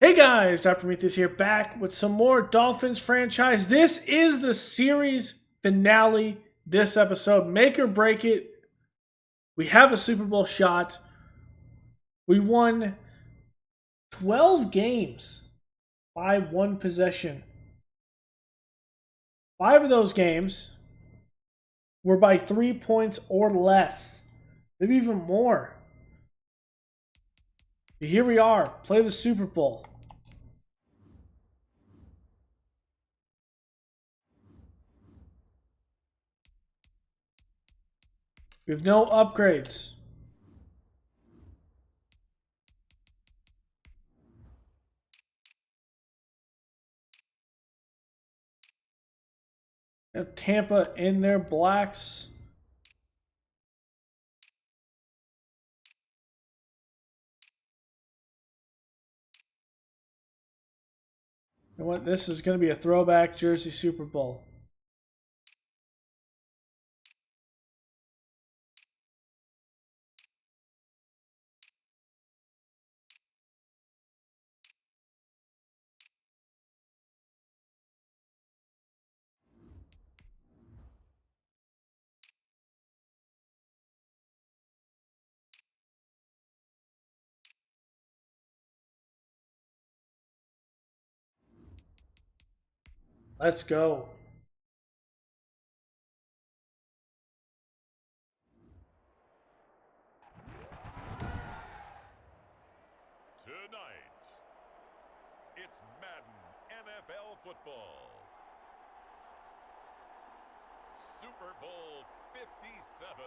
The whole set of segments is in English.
Hey guys, Dr. Prometheus here, back with some more Dolphins franchise. This is the series finale. This episode, make or break it. We have a Super Bowl shot. We won 12 games by one possession. 5 of those games were by 3 points or less, maybe even more. But here we are, play the Super Bowl. We have no upgrades. We have Tampa in their blacks. You know what? This is going to be a throwback jersey Super Bowl. Let's go. Tonight, it's Madden NFL football. Super Bowl 57.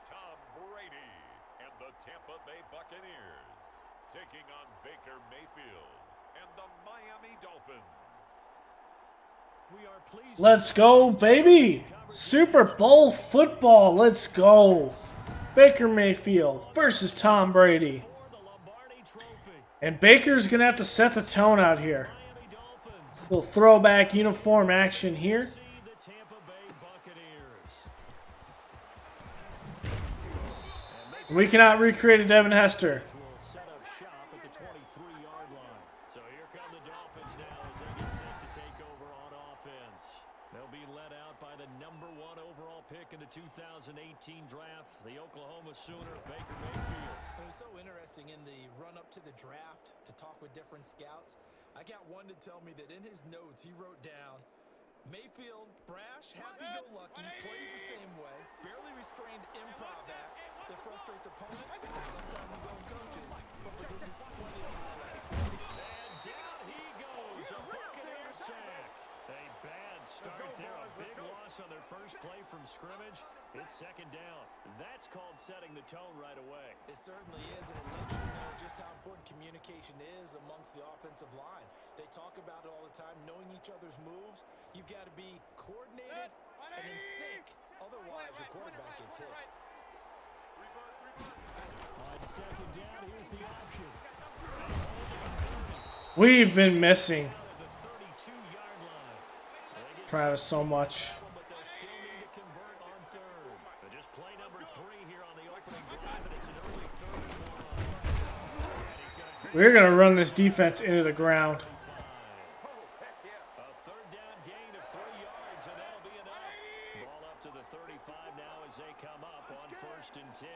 Tom Brady and the Tampa Bay Buccaneers taking on Baker Mayfield and the Miami Dolphins. Let's go, baby. Super Bowl football. Let's go. Baker Mayfield versus Tom Brady. And Baker's going to have to set the tone out here. Little throwback uniform action here. We cannot recreate a Devin Hester. So here come the Dolphins now as they get set to take over on offense. They'll be led out by the #1 overall pick in the 2018 draft, the Oklahoma Sooner, Baker Mayfield. It was so interesting in the run-up to the draft to talk with different scouts. I got one to tell me that in his notes he wrote down, Mayfield, brash, happy-go-lucky, plays the same way, barely restrained improv act that frustrates opponents and sometimes his own coaches, but produces plenty of highlights. And down he goes, a Buccaneer sack. A bad start there, a big loss on their first play from scrimmage. It's second down. That's called setting the tone right away. It certainly is, and it lets you know just how important communication is amongst the offensive line. They talk about it all the time, knowing each other's moves. You've got to be coordinated and in sync. Otherwise, your quarterback gets hit. On second down, here's the option. We've been missing The 32-yard line. Travis so much. But they'll still need to convert on third. But just play number 3 here on the opening drive, and it's an early 3rd and 1. We're going to run this defense into the ground. A third down gain of 3 yards, and that'll be enough. Ball up to the 35 now as they come up on 1st and 10.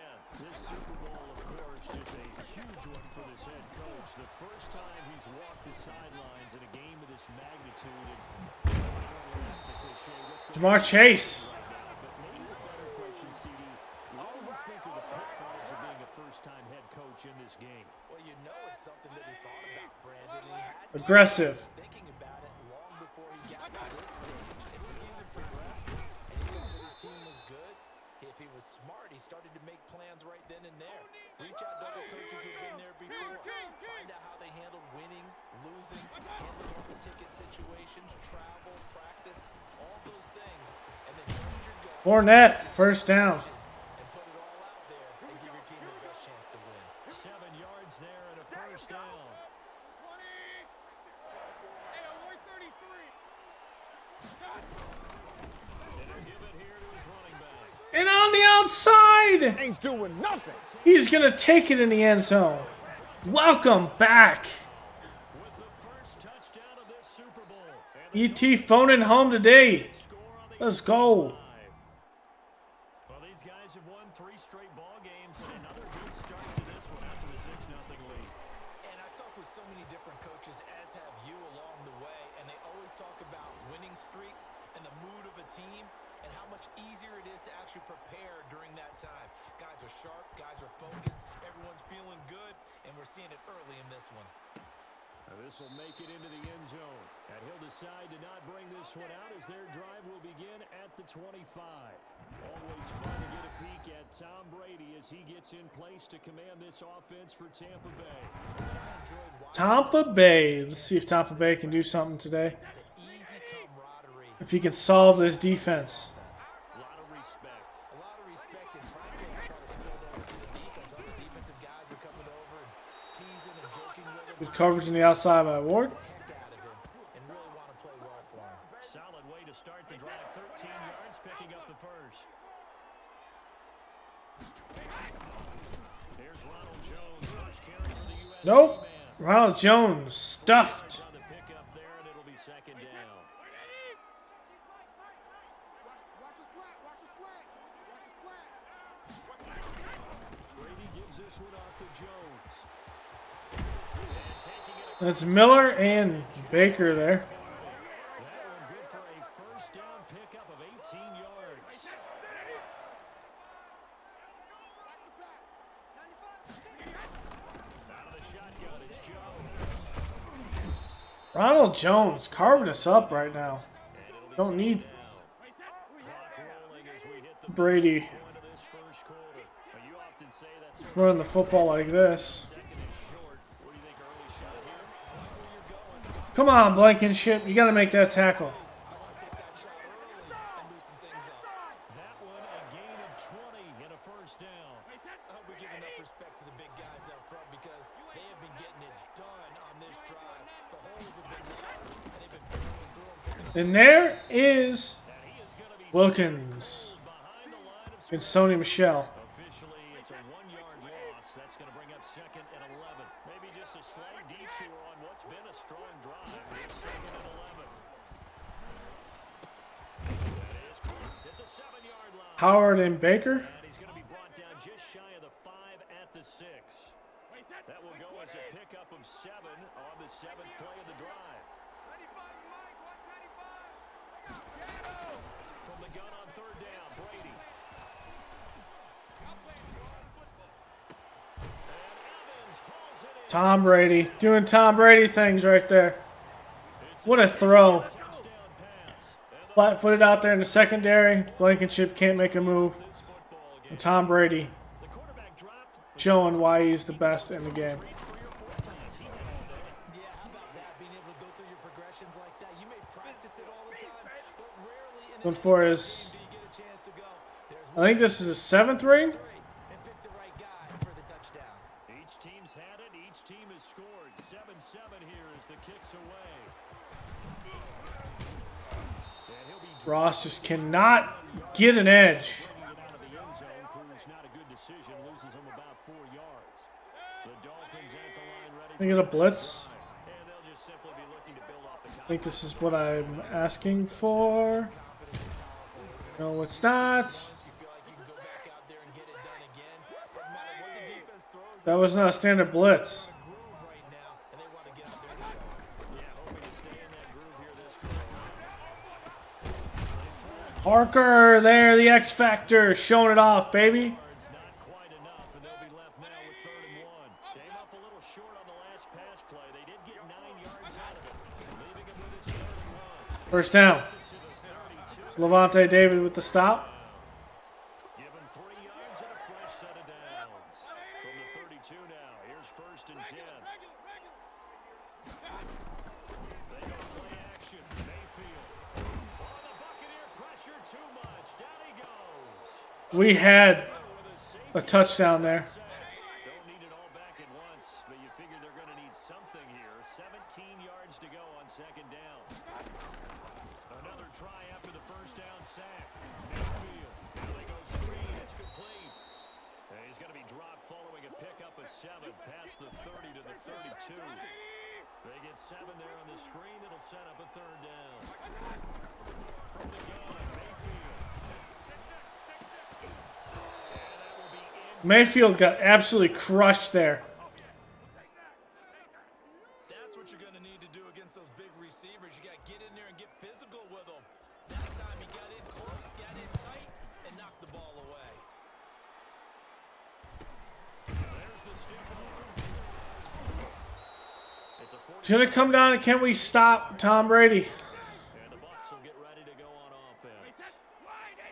This Super Bowl, of course, just a huge one for this head coach. The first time he's walked the sidelines in a game of this magnitude. And that's the cliche. Jamar Chase. But maybe a better question, CD. What do you think of the pitfalls of being a first-time head coach in this game? Well, you know it's something that he thought about, Brandon, and he had to. Aggressive. He was thinking about it long before he got to this stage. As the season progressed, and he saw that his team was good, if he was smart, he started to make plans right then and there. Reach out to other coaches who've been there before. Find out how they handled winning, losing, handling on the ticket situations, travel, practice, all those things, and then Fournette, first down. And put it all out there and give your team the best chance to win. 7 yards there and a first down. And they'll give it here to his running back. And on the outside, Ain't doing nothing. he's going to take it in the end zone. Welcome back. With the first touchdown of this Super Bowl. E.T. phoning home today. Score on the Let's go. Well, these guys have won 3 straight ball games and another good start to this one after the 6-0 lead. And I've talked with so many different coaches, as have you along the way, and they always talk about winning streaks and the mood of a team and how much easier it is to actually prepare during that time. Guys are sharp, guys are focused, everyone's feeling good, and we're seeing it early in this one. This will make it into the end zone. And he'll decide to not bring this one out as their drive will begin at the 25. Always fun to get a peek at Tom Brady as he gets in place to command this offense for Tampa Bay. Tampa Bay. Let's see if Tampa Bay can do something today. The easy camaraderie. If he can solve this defense. A lot of respect. A lot of respect, and frankly, I thought it spilled over to the defense. All the defensive guys were coming over and teasing and joking with him. Good coverage on the outside by Ward. Heck out of him and really want to play well for him. Solid way to start the drive. 13 yards, picking up the first. Here's Ronald Jones. First carry for the U.S. Nope. man. Ronald Jones stuffed. On the pickup there, and it'll be second down. Brady gives this one off to Jones. And taking it That's Miller and Baker there. that one good for a first down pickup of 18 yards. Out of the shotgun, it's Jones. Ronald Jones carving us up right now. Don't need Clock rolling as we hit the Brady point of this first quarter. But you often say that's running the football like this. second is short. What do you think, early shot here? Come on, Blankenship. You got to make that tackle. I want to take that shot early and loosen things up. That one a gain of 20 and a first down. I hope we give enough respect to the big guys up front because they have been getting it done on this drive. The holes have been narrow, and they've been barreling through them. And there is And he is going to be Wilkins behind the line of and scrimmage. Sony Michelle. Officially, it's a 1-yard loss. That's going to bring up second and 11. Maybe just a slight detour on what's been a strong drive. Here's second and 11. That is caught at the 7-yard line. Howard and Baker. And he's going to be brought down just shy of the 5 at the 6. That will go as a pickup of 7 on the 7th play of the drive. From the gun on third down, Brady. And Evans hauls it in. Tom Brady doing Tom Brady things right there. What a throw. Touchdown pass. And Flat-footed out there in the secondary. Blankenship can't make a move. this football game. And Tom Brady The quarterback dropped. showing why he's the best in the game. 3 or 4 times. He did all day. Yeah, how about that? Being able to go through your progressions like that. You may practice it all the time, but rarely in Going for his, do you get a chance to go. There's I think this is his 7th ring. and pick the right guy for the touchdown. Each team's had it. Each team has scored. 7-7 here as the kicks away. And he'll be Ross just cannot get an edge. bringing it out of the end zone. Proves not a good decision. Loses him about 4 yards. The Dolphins at the line ready They get a blitz. and they'll just simply be looking to build off the I think this is what I'm asking for. No, it's not. You feel like you can go back out there and get it done again. Doesn't matter what the defense throws. That was not a standard blitz. Groove right now, and they want to get out there and show it. Yeah, hoping to stay in that groove here this quarter. Parker there, the X Factor, showing it off, baby. Yards not quite enough, and they'll be left now with 3rd and 1. Came up a little short on the last pass play. They did get 9 yards out of it, leaving him with his 3rd and 1. First down. To the 32. It's Levante David with the stop. Given 3 yards and a fresh set of downs. From the 32 now, here's 1st and 10. They go play action. Mayfield. Oh, the Buccaneer pressure too much. Down he goes. We had a touchdown there. Don't need it all back at once, but you figure they're going to need something here. 17 yards to go on second down. Another try after the first down sack. Mayfield. Now they go screen. It's complete. And he's going to be dropped following a pickup of 7 past the 30 to the 32. They get 7 there on the screen. It'll set up a third down. From the gun, Mayfield. Mayfield got absolutely crushed there. That's what you're going to need to do against those big receivers. You got to get in there and get physical with them. That time he got in close, got in tight, and knocked the ball away. There's the stiff arm. It's a It's going to come down to can we stop Tom Brady? And the Bucs will get ready to go on offense.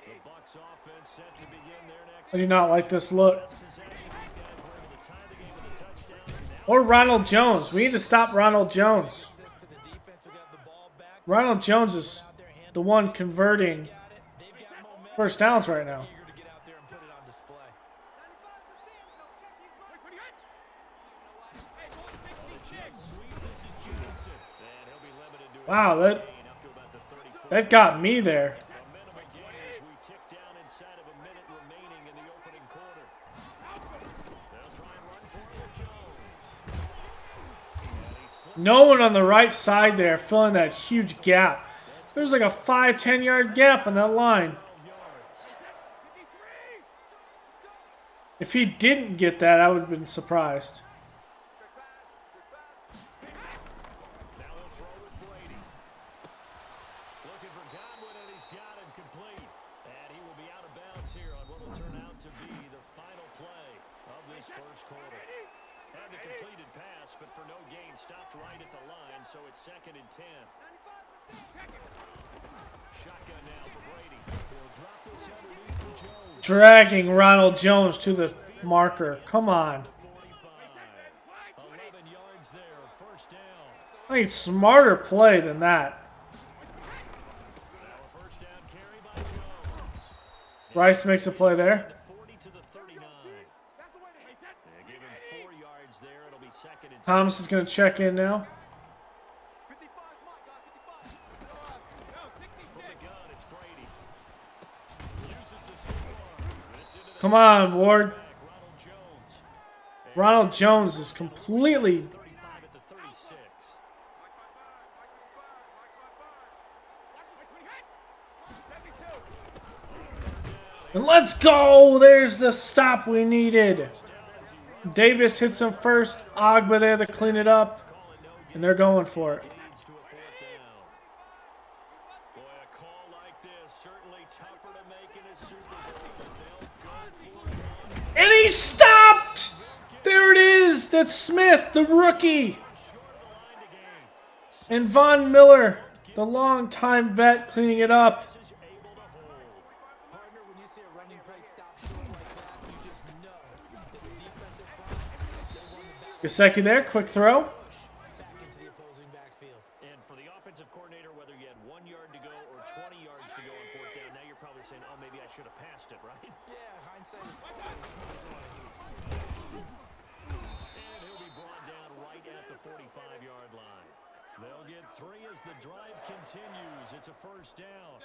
The Bucs offense set to begin their next I do not like this look. possession. These guys were able to tie the game with a touchdown. Now Or Ronald Jones. We need to stop Ronald Jones. Assist to the defense who got the ball back. Ronald Jones is the one converting Got it. They've got momentum. first downs right now. Eager to get out there and put it on display. jet sweep. This is Johnson. And he'll be limited to a Wow, gain up to about the 34. that got me there. Momentum again as we tick down inside of a minute remaining in the opening quarter. They'll try and run for it with Jones. And he slips No one on the right side there filling that huge gap. There's like a 5-10 yard gap on that line. 12 yards. If he didn't get that, I would have been surprised. Now he'll throw with Brady. Looking for Godwin, and he's got him complete. And he will be out of bounds here on what will turn out to be the final play of this first quarter. Had the completed pass, but for no gain, stopped right at the line, so it's 2nd and 10. Shotgun now for Brady. He'll drop this underneath for Jones. Dragging Ronald Jones to the marker. Come on. 45. 11 yards there, first down. I need smarter play than that. Now a first down carry by Jones. Rice makes a play there. 40 to the 39. They give him 4 yards there. It'll be 2nd and 10. Thomas is going to check in now. From the gun, it's Brady. Uses the stiff arm. This into the Come on, Ward. back, Ronald Jones. Ronald Jones is completely... 35 at the 36. And let's go! There's the stop we needed. Davis hits him first. Ogba there to clean it up. And they're going for it. Leads to a 4th down. Boy, a call like this certainly tougher to make in a Super Bowl, but they'll go for it. And he stopped! There it is! That's Smith, the rookie. Short of the line to gain. And Von Miller, the longtime vet, cleaning it up. Is able to hold. Partner, when you see a running play stop short like that, you just know that the defensive front, they won the back Gesicki there, quick throw. back into the opposing backfield. And for the offensive coordinator, whether you had 1 yard to go or 20 yards to go on 4th down, now you're probably saying, oh, maybe I should have passed it, right? Yeah, hindsight is always 2020. And he'll be brought down right at the 45-yard line. They'll get 3 as the drive continues. It's a first down.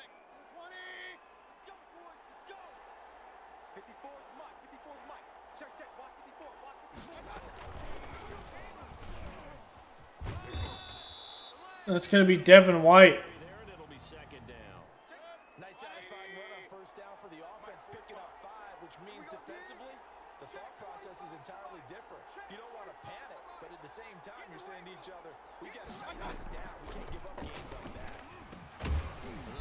54's Mike. 54's Mike. Check, check. Watch 54. Watch 54. That's going to be Devin White. There, and it'll be 2nd down. Nice satisfying run on first down for the offense, picking up 5, which means defensively, the thought process is entirely different. You don't want to panic, but at the same time, you're saying to each other, we got to tighten this down. We can't give up games like that.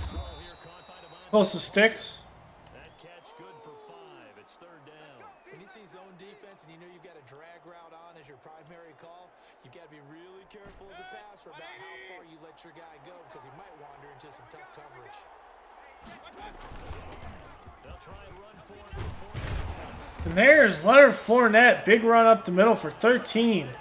Throw here caught by Devontae. Close to sticks. That catch good for 5. It's 3rd down. When you see zone defense and you know you've got a drag route on as your primary call, you've got to be really careful as a passer about how far you let your guy go because he might wander into some tough coverage. They'll try and run for it on 4th down. And there's Leonard Fournette. Big run up the middle for 13. That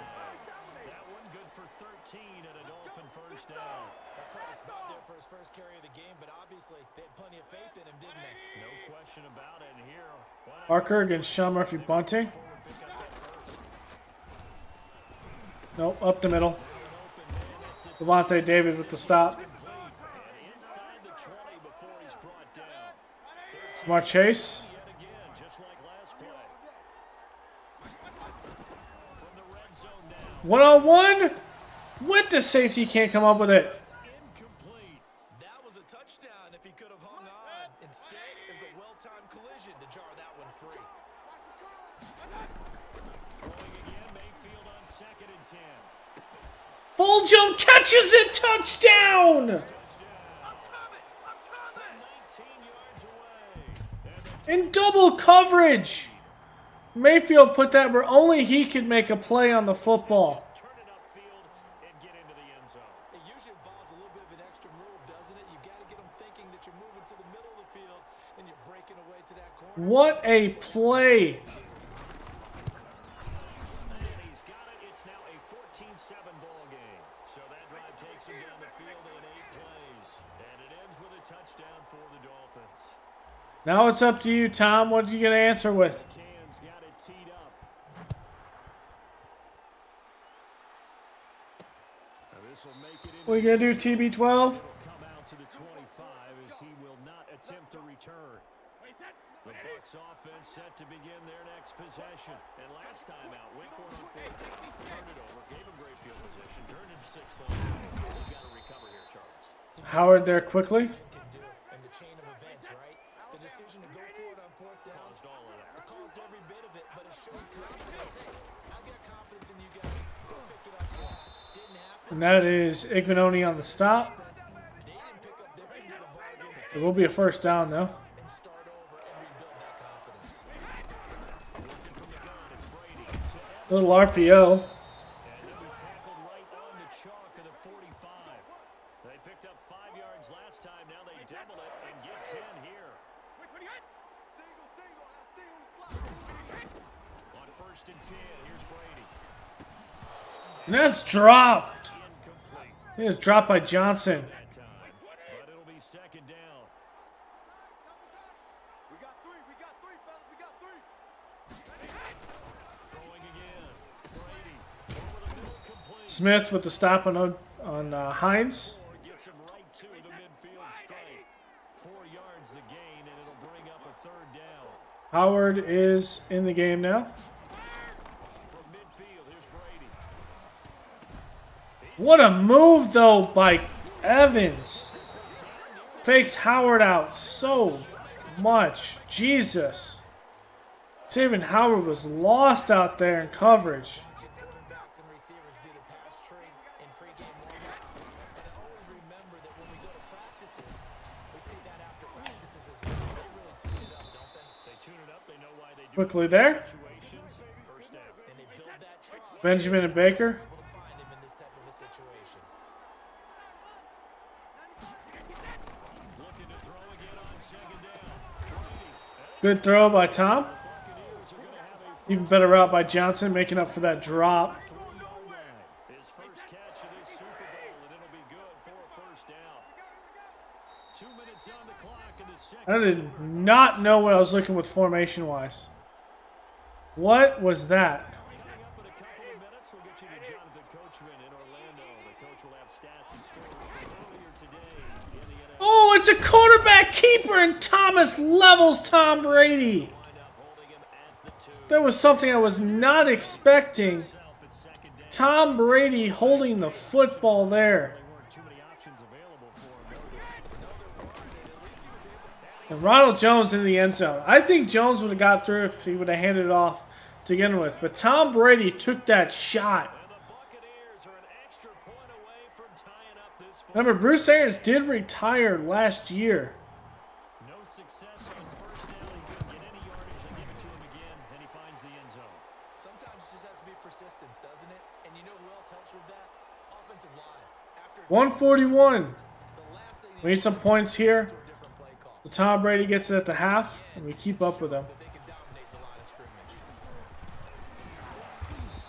one good for 13 at a Dolphin first down. That's quite a spot there for his first carry of the game, but obviously They had plenty of faith in him, didn't they? No question about it. And here, Parker against Sean Murphy bunting. Nope, up the middle. Devontae David with the stop. inside the 20 before he's brought down. Jamar Chase. Yet again, just like last play. From the red zone now. One-on-one with the safety. Can't come up with it. It's incomplete. That was a touchdown if he could have hung on. Instead, it was a well-timed collision to jar that one free. Throwing again, Mayfield on 2nd and 10. Fulgham catches it. Touchdown. From 19 yards away. In double coverage. Mayfield put that where only he could make a play on the football. Turn it upfield and get into the end zone. It usually involves a little bit of an extra move, doesn't it? You got to get them thinking that you're moving to the middle of the field and you're breaking away to that corner. What a play. And he's got it. It's now a 14-7 ball game. So that drive takes him down the field in 8 plays. And it ends with a touchdown for the Dolphins. Now it's up to you, Tom. What are you going to answer with? Can's got it teed up. Now this will make it What are you going to do, TB12? It'll come out to the 25 as he will not attempt to return. The Bucs offense set to begin their next possession. And last time out, went for it on 4th down. Turned it over, gave him great field position, turned it to 6 points. They've got to recover here, Charles. Howard there quickly. Can do it. And the chain of events, right? The decision to go for it on 4th down. Caused all of that. It caused every bit of it, but it showed confidence. Hey, I've got confidence in you guys. Go pick it up for me. Didn't happen. And that is Igbenoni on the stop. They didn't pick up their end of the bargain It will be a first down, though. and start over and rebuild that confidence. Looking from the gun, it's Brady. To Little RPO. And he'll be tackled right on the chalk of the 45. They picked up 5 yards last time. Now they double it and get 10 here. On 1st and 10, here's Brady. And that's dropped. Incomplete It is dropped by Johnson. that time. But it'll be 2nd down. We got three, fellas. We got three. Throwing again. Brady over the middle, complete. Smith with the stop on Hines. Or gets him right to the midfield strike. 4 yards the gain, and it'll bring up a 3rd down. Howard is in the game now. From midfield, here's Brady. What a move, though, by Evans. Fakes Howard out so much. Jesus. Even Howard was lost out there in coverage. Quarterbacks and receivers do the pass tree in pregame warm-up. But I always remember that when we go to practices, we see that after practices as well. They really tune it up, don't they? They tune it up. They know why they do Quickly it. there. Situations, 1st down. And they build that trust. Benjamin and Baker. Able to find him in this type of a situation. Looking to throw again on 2nd down. Good throw by Tom. Buccaneers are going to have a Even better route by Johnson, making up for that drop. 4-yard line. His first catch of this Super Bowl, and it'll be good for a 1st down. 2 minutes on the clock in the 2nd. I did not know what I was looking with formation-wise. What was that? Coming up in a couple of minutes, we'll get you to Jonathan Coachman in Orlando. The coach will have stats and scores from earlier today in the NFL. Oh, it's a quarterback keeper, and Thomas levels Tom Brady. Lineup holding him at the 2. That was something I was not expecting. Himself at 2nd down. Tom Brady holding the football there. There weren't too many options available for him. And Ronald Jones in the end zone. I think Jones would have got through if he would have handed it off to begin with. But Tom Brady took that shot. And the Buccaneers are an extra point away from tying up this football. Remember, Bruce Arians did retire last year. No success on 1st down. He couldn't get any yardage. They give it to him again, and he finds the end zone. Sometimes it just has to be persistence, doesn't it? And you know who else helps with that? Offensive line. After 141. the last thing We need some points here. to a different play call. So Tom Brady gets it at the half, and we keep up with him. That they can dominate the line of scrimmage.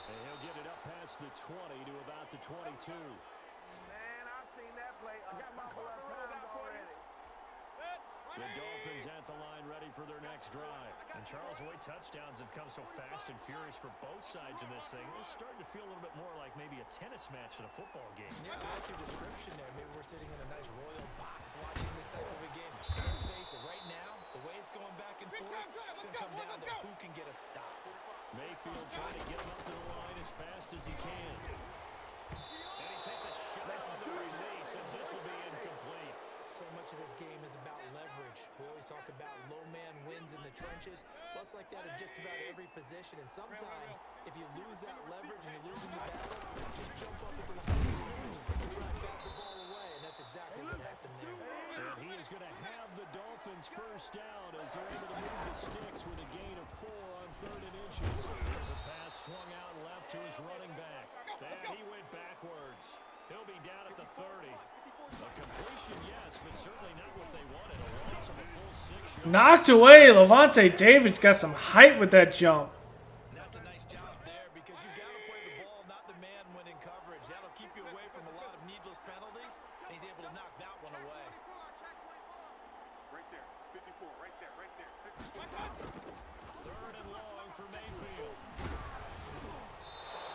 And he'll get it up past the 20 to about the 22. Man, I've seen that play a couple of times already. The Dolphins at the line ready for their next drive. And Charles, the way touchdowns have come so fast and furious for both sides in this thing, it's starting to feel a little bit more like maybe a tennis match in a football game. Yeah, I like your description there. Maybe we're sitting in a nice royal box watching this type of a game. And let's face it, right now, the way it's going back and forth, it's going to come down to who can get a stop. Mayfield trying to get him up to the line as fast as he can. And he takes a shot on the release as this will be incomplete. So much of this game is about leverage. We always talk about low man wins in the trenches. Well, it's like that in just about every position. And sometimes, if you lose that leverage and you're losing the battle, just jump up into the high scrimmage and try and bat the ball away. And that's exactly what happened there. And he is going to have the Dolphins first down as they're able to move the sticks with a gain of 4 on 3rd and inches. There's a pass swung out left to his running back. And he went backwards. He'll be down at the 30. A completion, yes, but certainly not what they wanted. A loss of a full 6 yards. Knocked away. Levante David's got some height with that jump. And that's a nice job there because you've got to play the ball, not the man when in coverage. That'll keep you away from a lot of needless penalties, and he's able to knock that one away. Right there. 54. Right there. Right there. 54. 3rd and long for Mayfield.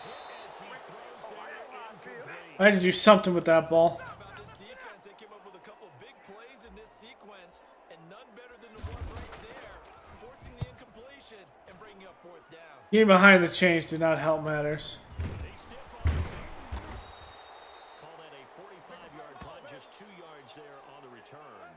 Hit as he throws there, incomplete. I had to do something with that ball. How about this defense? They came up with a couple of big plays in this sequence, and none better than the one right there, forcing the incompletion and bringing up 4th down. Getting behind the chains did not help matters. They stiff on his hand. Call that a 45-yard punt, just 2 yards there on the return.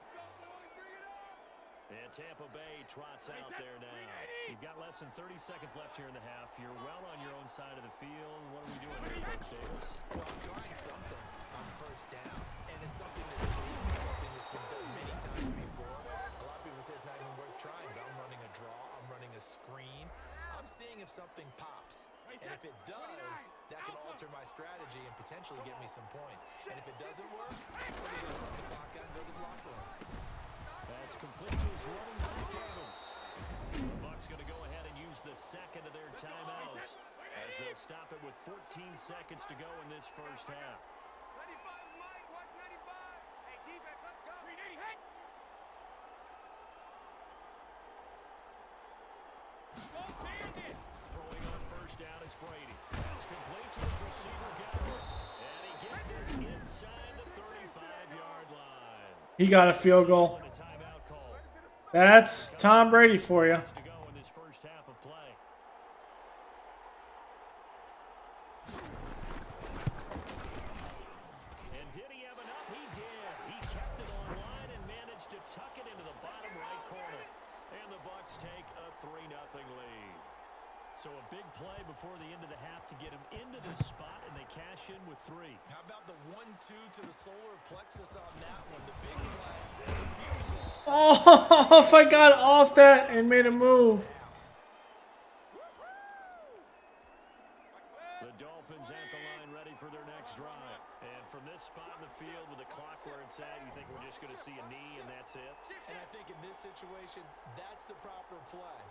And Tampa Bay trots out there now. You've got less than 30 seconds left here in the half. You're well on your own side of the field. What are we doing here, Coach Davis? Well, I'm trying something on 1st down, and it's something that's safe. It's something that's been done many times before. A lot of people say it's not even worth trying, but I'm running a draw. I'm running a screen. I'm seeing if something pops. And if it does, that can alter my strategy and potentially get me some points. And if it doesn't work, we're going to just run the clock out and go to the locker room. That's complete to his running back, Evans. The Bucs going to go ahead and use the second of their timeouts as they'll stop it with 14 seconds to go in this first half. 95 is mine. Watch 95. Hey, defense, let's go. Throwing on 1st down is Brady. That's complete to his receiver, Gower. And he gets this inside the 35-yard line. He got a field goal. And a timeout call. That's Tom Brady for you. To go in this first half of play. And did he have enough? He did. He kept it online and managed to tuck it into the bottom right corner. And the Bucs take a 3-0 lead. So a big play before the end of the half to get him into this spot, and they cash in with 3. How about the 1-2 to the solar plexus on that one? The big play. Field goal. Oh, if I got off that and made a move. The Dolphins at the line ready for their next drive. And from this spot in the field with the clock where it's at, you think we're just going to see a knee and that's it? And I think in this situation, that's the proper play.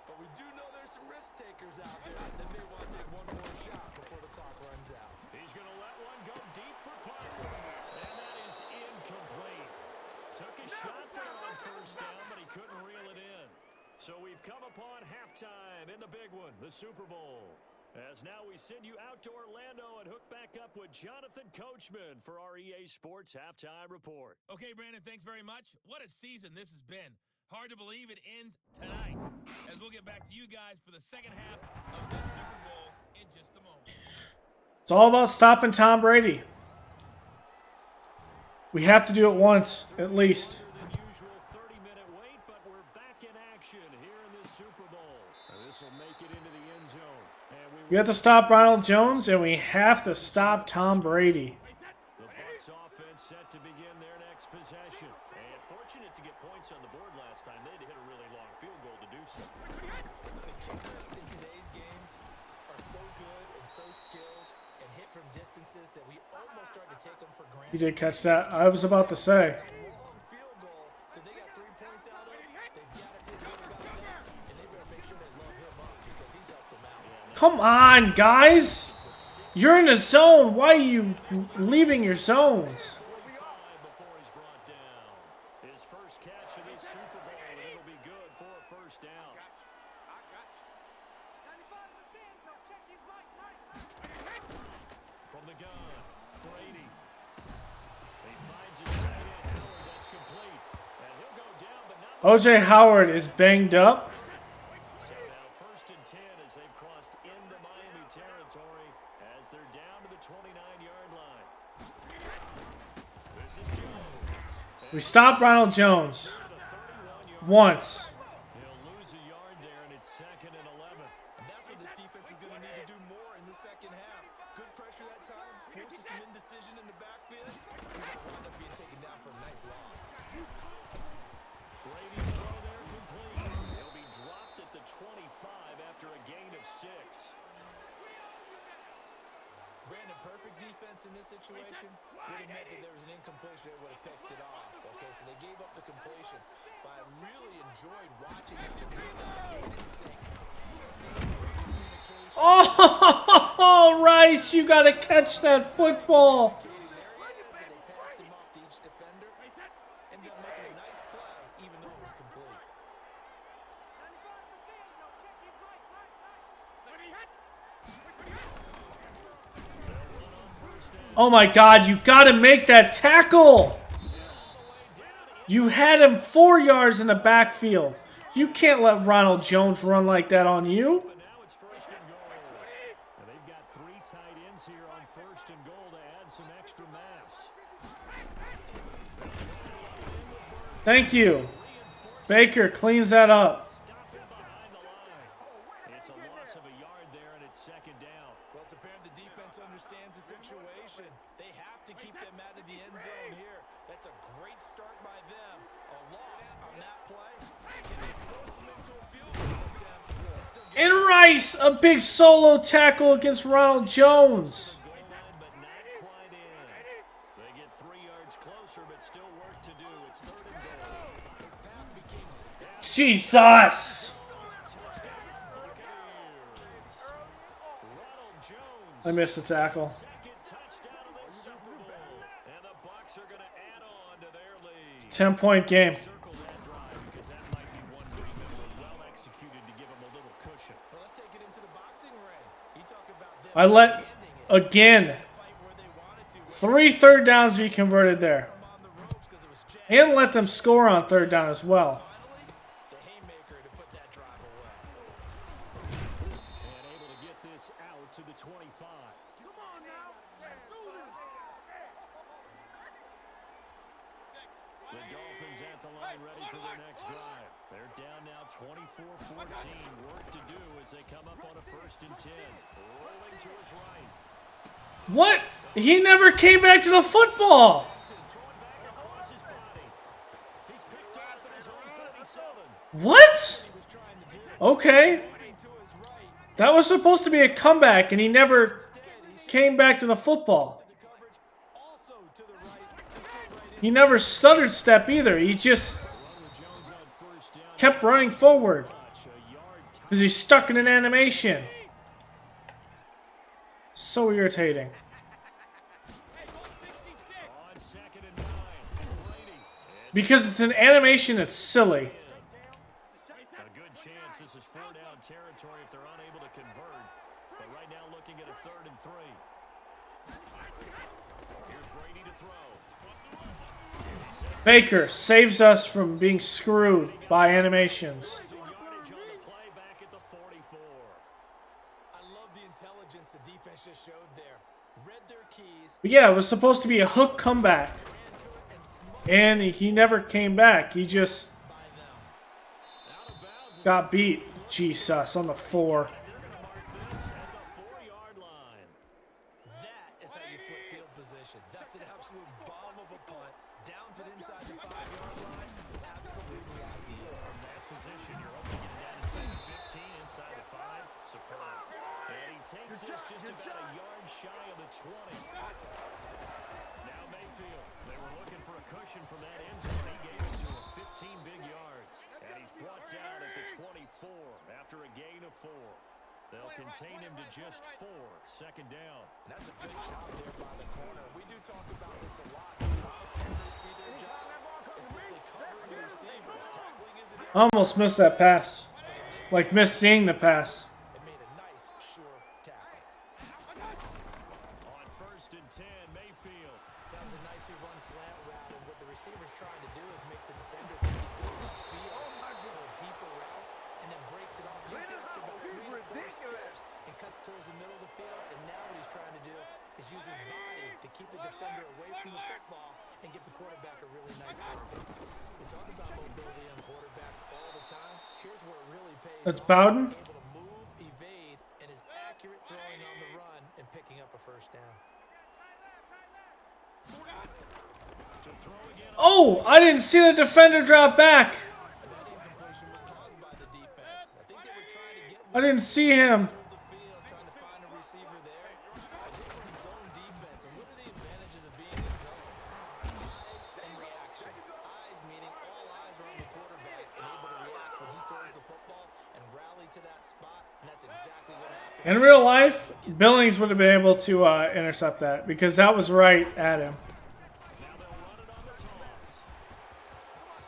But we do know there's some risk takers out there that may want to take one more shot before the clock runs out. He's going to let one go deep for Parker. And that is incomplete. Took a shot there on 1st down, but he couldn't reel it in. So we've come upon halftime in the big one, the Super Bowl. As now we send you out to Orlando and hook back up with Jonathan Coachman for our EA Sports Halftime Report. Okay, Brandon, thanks very much. What a season this has been. Hard to believe it ends tonight, as we'll get back to you guys for the second half of this Super Bowl in just a moment. It's all about stopping Tom Brady. We have to do it once, at least. The usual 30-minute wait, but we're back in action here in this Super Bowl. This will make it into the end zone. And We have to stop Ronald Jones, and we have to stop Tom Brady. The Bucs offense set to begin their next possession. And fortunate to get points on the board last time. They had to hit a really long field goal to do so. The kickers in today's game are so good and so skilled and hit from distances that we almost start to take them for granted. You did catch that. I was about to say. It's a long field goal that they got 3 points out of. They've got to feel good about that, and they better make sure they love him up because he's helped them out. Come on, guys. You're in the zone. Why are you leaving your zones? Before he's brought down. His first first catch of this Super Bowl, and it'll be good for a first down. I got you. 95 to Sand. No, check his mic. From the gun, Brady. He finds his tight end, Howard. That's complete. And he'll go down, but not O.J. Howard is banged up. So now first and 10 as they've crossed into Miami territory as they're down to the 29-yard line. This is Jones. We stopped Ronald Jones once. He'll lose a yard there, and it's 2nd and 11. And that's what this defense is going to need to do more in the second half. Good pressure that time, forces some indecision in the backfield. He might wind up being taken down for a nice loss. Brady's throw there complete. He'll be dropped at the 25 after a gain of 6. Brandon, perfect defense in this situation would have meant that there was an incompletion that would have picked it off. Okay, so they gave up the completion. But I really enjoyed watching how the defense stayed in sync. Stayed in communication. Oh, Rice, you got to catch that football. There he is, and they passed him off to each defender. Ended up making a nice play, even though it was complete. 95 to Sand. No, check his mic. Oh my God, you got to make that tackle. You had him 4 yards in the backfield. You can't let Ronald Jones run like that on you. But now it's 1st and goal. And they've got 3 tight ends here on 1st and goal to add some extra mass. Thank you. Baker cleans that up. Stop him behind the line. It's a loss of a yard there, and it's 2nd down. Well, it's apparent the defense understands the situation. They have to keep them out of the end zone here. That's a great start by them. A loss on that play. Can they force them into a field goal attempt and still get And Rice, a big solo tackle against Ronald Jones. Goal line, but not quite in. They get 3 yards closer, but still work to do. It's 3rd and goal. his path became Jesus. Ronald Jones. I missed the tackle. 2nd touchdown of the Super Bowl. And the Bucs are going to add on to their lead. 10-point game. Circle that drive because that might be one where he was well executed to give him a little cushion. Well, let's take it into the boxing ring. You talk about them I let, landing it, again, fight where they wanted to. 3 third downs be converted there. On the ropes 'cause it was jacked. And let them score on 3rd down as well. Finally, the haymaker to put that drive away. And able to get this out to the 25. Come on now. The Dolphins at the line ready for their next drive. They're down now 24-14. Work to do as they come up on a 1st and 10. Rolling to his right. What? He never came back to the football. Throwing back across his body. He's picked off at his own 37. What? He was trying to do Okay. looking to his right. That was supposed to be a comeback, and he never Instead, he came back to the football. the coverage also to the right. And threw right He never stuttered step either. He just Jones on 1st down. kept running forward A yard because he's stuck in an animation. So irritating. on 2nd and 9. Brady. Because it's an animation that's silly. A good chance this is 4 down territory if they're unable to convert. But right now looking at a 3rd and 3. Here's Brady to throw. Baker saves us from being screwed by animations. Losing yardage on the play back at the 44. I love the intelligence the defense just showed there. Read their keys, But yeah, it was supposed to be a hook comeback. ran to it, and smothered And he never came back. He just by them. Out of bounds. got beat. Jesus, on the 4. They're going to mark this at the 4-yard line. That is how you flip field position. That's an absolute bomb of a punt. Downs it inside the 5-yard line. Absolutely ideal. From that position, you're hoping to get down inside the 15, inside the 5. Superb. And he takes this just about a yard shy of the 20. Now Mayfield. They were looking for a cushion from that end zone. He gave it to him. 15 big yards. And he's brought down at the 24 after a gain of 4. They'll contain him to just 4. 2nd down. And that's a good job there by the corner. We do talk about this a lot. They see their job. is simply covering the receivers. Tackling is an Almost missed that pass. Like missed seeing the pass. and made a nice, sure tackle. On 1st and 10, Mayfield. That was a nicely run slant route, and what the receiver's trying to do is make the defender think he's going upfield for a deeper route, and then breaks it off usually after about 3 to 4 steps and cuts towards the middle of the field. And now what he's trying to do is use his body to keep the defender away from the football and give the quarterback a really nice target. We talk about mobility on quarterbacks all the time. Here's where it really pays That's off. Bowden. Able to move, evade, and is accurate throwing on the run and picking up a first down. Oh, I didn't see the defender drop back. And that incompletion was caused by the defense. I think they were trying to get I didn't see him. the field, trying to find a receiver there. They were in zone defense. And what are the advantages of being in zone? Eyes and reaction. Eyes meaning all eyes are on the quarterback and able to react when he throws the football and rally to that spot. And that's exactly what happened. In real life, Billings would have been able to intercept that because that was right at him.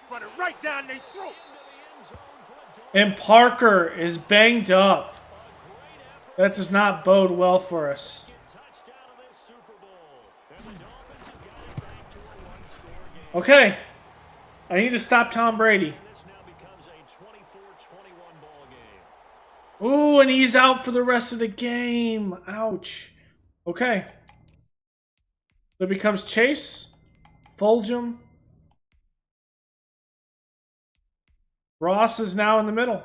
Run it right down their throat. And Parker is banged up. That does not bode well for us. Okay. I need to stop Tom Brady. Ooh, and he's out for the rest of the game. Ouch. Okay. It becomes Chase, Fulgham. Ross is now in the middle.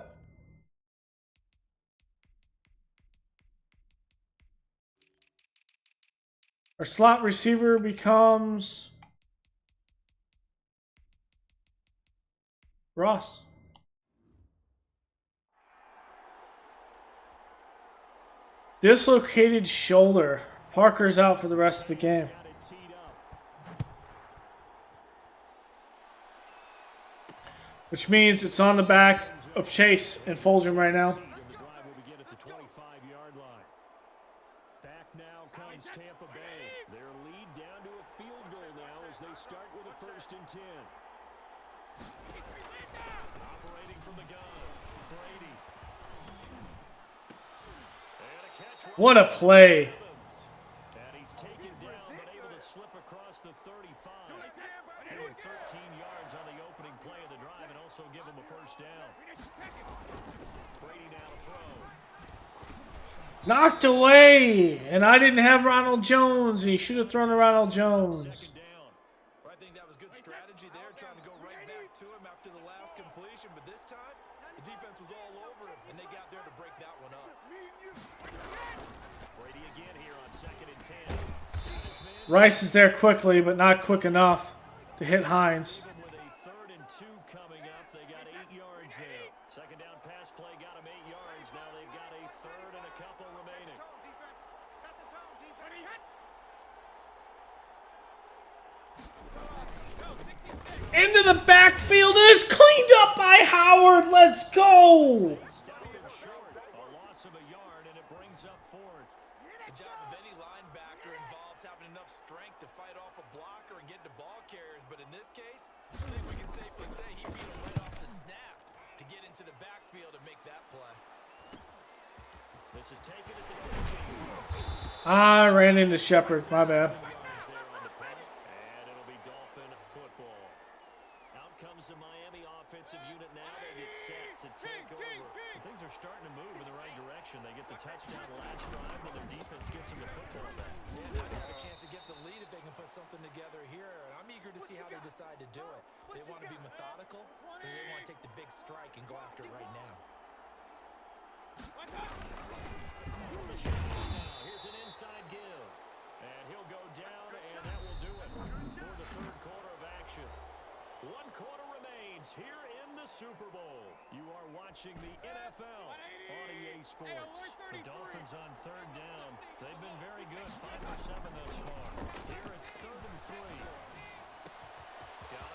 Our slot receiver becomes Ross. Dislocated shoulder. Parker's out for the rest of the game. Which means it's on the back of Chase and Fulgham right now. Back now comes Tampa Bay. Their lead down to a field goal now as they start with a 1st and 10. Operating from the gun, Brady. And a catch right What a play. And he's taken down, but able to slip across the 35. Getting 13 yards on the opening play of the drive and also give him a first down. Brady now to throw. Knocked away. And I didn't have Ronald Jones. He should have thrown to Ronald Jones. Second down. I think that was good strategy there, trying to go right back to him after the last completion. But this time, the defense was all over him, and they got there to break that one up. Brady again here on 2nd and 10. Got his man Rice is there quickly, but not quick enough to hit Hines. with a 3rd and 2 coming up. They got 8 yards there. Second down pass play got him 8 yards. Now they've got a 3rd and a couple remaining. Set the tone, defense. Into the backfield. It is cleaned up by Howard. Let's go. Stop him short. A loss of a yard, and it brings up 4th. The job of any linebacker involves having enough strength to fight off a blocker and get to ball carriers. But in this case, I think we can safely say he beat him right off the snap to get into the backfield and make that play. This is taken at the 15. I ran into Shepard. My bad. Yards there on the punt, and it'll be Dolphin football. Out comes the Miami offensive unit now. They get set to take over. And things are starting to move in the right direction. They get the touchdown last drive, and their defense gets them the football back. Yeah, they have a chance to get the lead if they can put something together here. And I'm eager to see how they decide to do it. They want to be methodical, or they want to take the big strike and go after it right now. Here's an inside give. And he'll go down, and that will do it for the 3rd quarter of action. 1 quarter remains here in the Super Bowl. You are watching the NFL on EA Sports. The Dolphins on 3rd down. They've been very good, 5 for 7 thus far. Here it's 3rd and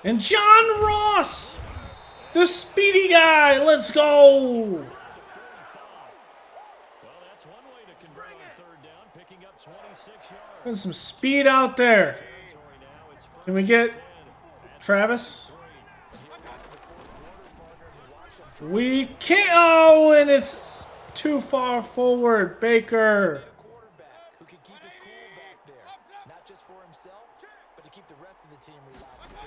3. And John Ross, the speedy guy. Let's go. Well, that's one way to convert on 3rd down, picking up 26 yards. There's some speed out there. Territory now. It's Can we get Travis? We can't. Oh, and it's too far forward, Baker. Quarterback who can keep his cool back there, not just for himself, but to keep the rest of the team relaxed too.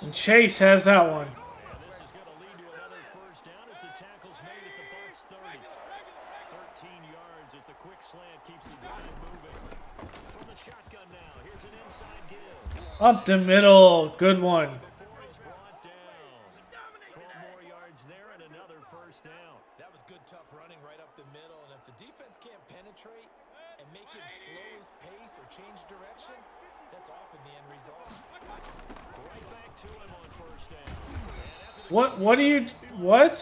And Chase has that one. And this is going to lead to another first down as the tackle's made at the Bucs 30. 13 yards as the quick slant keeps the drive moving. From the shotgun now, here's an inside give. Up the middle. Good one. Before it's brought down. 12 more yards there and another first down. That was good, tough running right up the middle, and if the defense can't penetrate and make him slow his pace or change direction, that's often the end result. Right back to him on first down. What do you... What?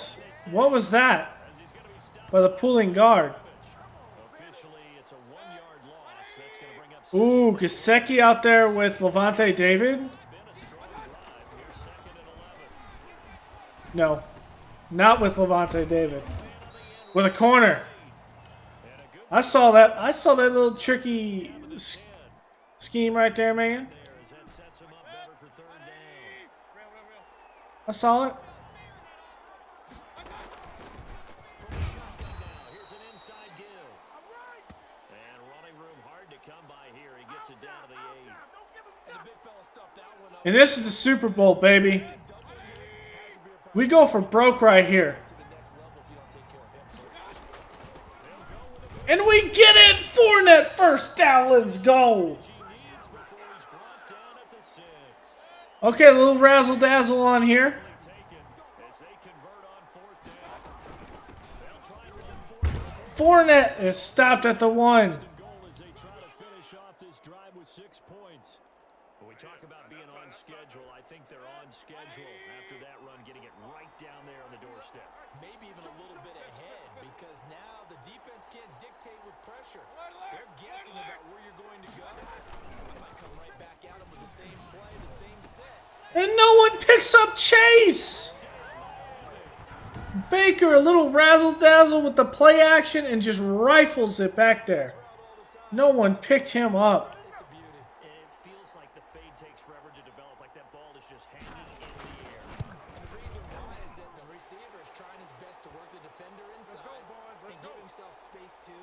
What was that? As he's going to be stopped. By the pulling guard. Officially, it's a 1-yard loss. That's going to bring up Ooh, Gesicki out there with Levante David? It's been a strong drive. Here's 2nd and 11. No. Not with Levante David. With a corner. I saw that. I saw that little tricky scheme right there, man. As that sets him up better for 3rd down. I saw it. Now, here's an inside give. And running room hard to come by here. He gets it down to the 8. And the big fella stuffed that one up. And this is the Super Bowl, baby. We go for broke right here. To the next level if you don't take care of him first. And we get it! Fournette first down. Let's go. Needs before he's brought down at the 6. Okay, a little razzle dazzle on here. Taken as they convert on 4th down. They'll try and run 4th. Fournette is stopped at the 1. Goal as they try to finish off this drive with 6 points. When we talk about being on schedule, I think they're on schedule after that run, getting it right down there on the doorstep. Maybe even a little bit ahead, because now the defense can't dictate with pressure. They're guessing about where you're going to go. I might come right back at them with the same play, the same set. And no one picks up Chase. Baker, a little razzle dazzle with the play action and just rifles it back there. No one picked him up. It's a beauty. It feels like the fade takes forever to develop, like that ball is just hanging in the air. And the reason why is that the receiver is trying his best to work the defender inside and give himself space to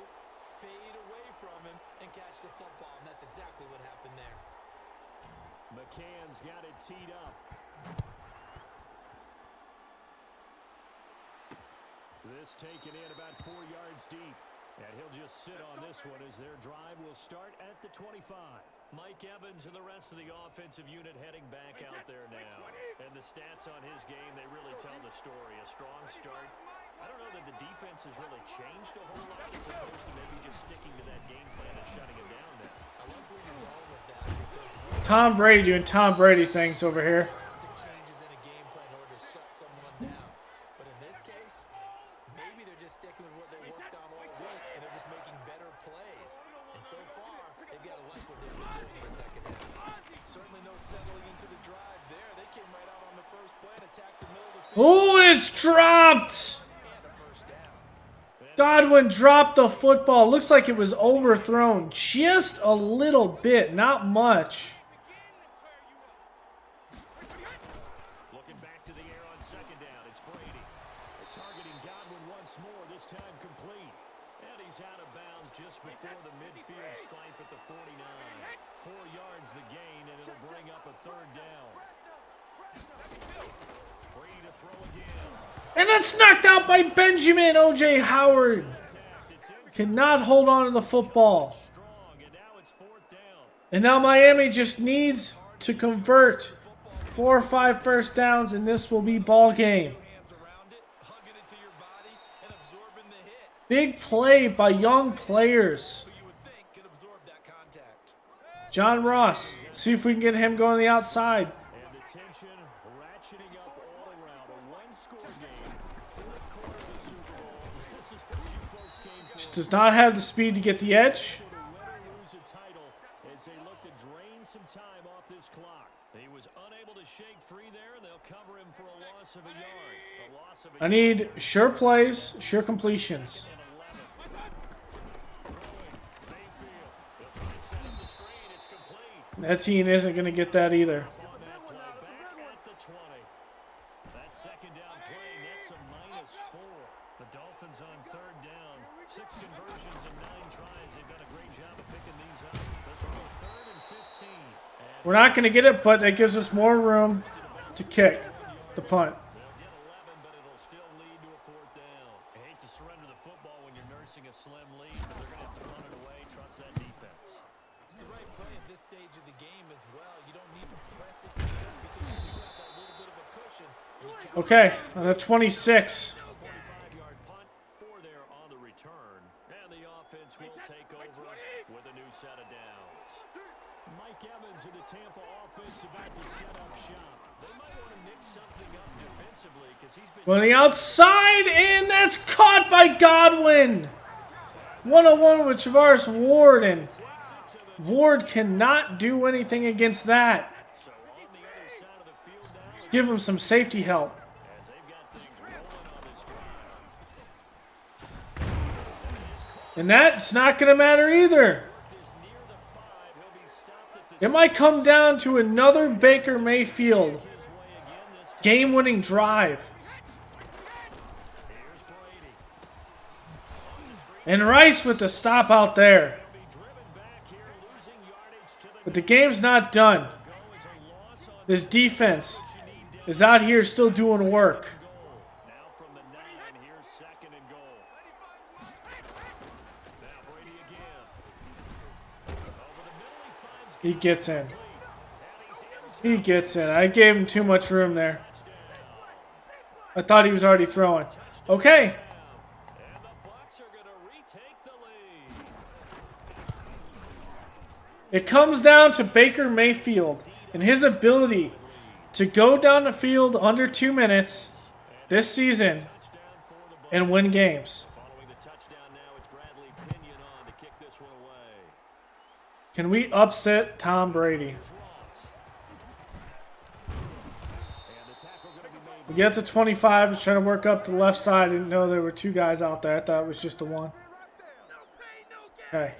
fade away from him and catch the football. And that's exactly what happened there. McCann's got it teed up. This taken in about 4 yards deep. And he'll just sit on this one as their drive will start at the 25. Mike Evans and the rest of the offensive unit heading back out there now. And the stats on his game, they really tell the story. A strong start. I don't know that the defense has really changed a whole lot as opposed to maybe just sticking to that game plan and shutting it down now. I love where you're going with that because Tom Brady doing Tom Brady things over here. drastic changes in a game plan in order to shut someone down. But in this case, maybe they're just sticking with what they worked on all week and they're just making better plays. And so far, they've got to like what they've been doing in the second half. Certainly no settling into the drive there. They came right out on the first play and attacked the middle of the field Oh, it's dropped. and a first down. Godwin dropped the football. Looks like it was overthrown just a little bit, not much. Looking back to the air on 2nd down, it's Brady. Targeting Godwin once more, this time complete. And he's out of bounds just before the midfield stripe at the 49. 4 yards the gain, and it'll bring up a 3rd down. Brady to throw again. And that's knocked out by Benjamin. O.J. Howard cannot hold on to the football. Strong, and now it's 4th down. And now Miami just needs to convert 4 or 5 first downs, and this will be ball game. Hands around it, hugging it to your body, and absorbing the hit. Big play by young players. Who you would think could absorb that contact. John Ross. See if we can get him going the outside. And the tension ratcheting up all around. A one-score game. 4th quarter of the Super Bowl. This is what you folks came for. Just does not have the speed to get the edge. To win or lose a title as they look to drain some time off this clock. He was unable to shake free there, and they'll cover him for a loss of a yard. A loss of a I need sure plays, sure completions. and 11. Throwing, Mayfield. They'll try and set up the screen. It's complete. That team isn't going to get that either. On that play, back at the 20. That second down play nets a -4. The Dolphins on third down. 6 conversions and 9 tries. They've done a great job of picking these up. This will go 3rd and 15. And We're not going to get it, but it gives us more room to kick the punt. they'll get 11, but it'll still lead to a 4th down. I hate to surrender the football when you're nursing a slim lead, but they're going to have to punt it away. Trust that defense. It's the right play at this stage of the game as well. You don't need to press it here because you do have that little bit of a cushion. And you can Okay, on the 26. 45-yard punt, 4 there on the return. And the offense will take over with a new set of downs. Mike Evans and the Tampa offense about to set up shop. They might want to mix something up defensively because he's been... On the outside, and that's caught by Godwin. 101 with Travaris Ward, and Ward cannot do anything against that. So on the other side of the field now, Let's give him some safety help. as they've got things rolling on this drive. And that's not going to matter either. This near the 5, he'll be stopped at the It might come down to another Baker Mayfield his way again this time. game-winning drive. Here's Brady. And Rice with the stop out there. Be driven back here, losing yardage to the But the game's not done. goal is a loss on This defense is out here still doing work. goal. Now from the 9, here's 2nd and goal. Now Brady again. Over the middle, he finds He gets in. and he's into He gets in. I gave him too much room there. I thought he was already throwing. Okay. and the Bucs are going to retake the lead. It comes down to Baker Mayfield and his ability to go down the field under 2 minutes this season Touchdown for the Bucs. and win games. Following the touchdown now, it's Bradley Pinion on to kick this one away. Can we upset Tom Brady? And the tackle going to be made. We get to 25. Was trying to work up to the left side. Didn't know there were 2 guys out there. I thought it was just the one. Okay.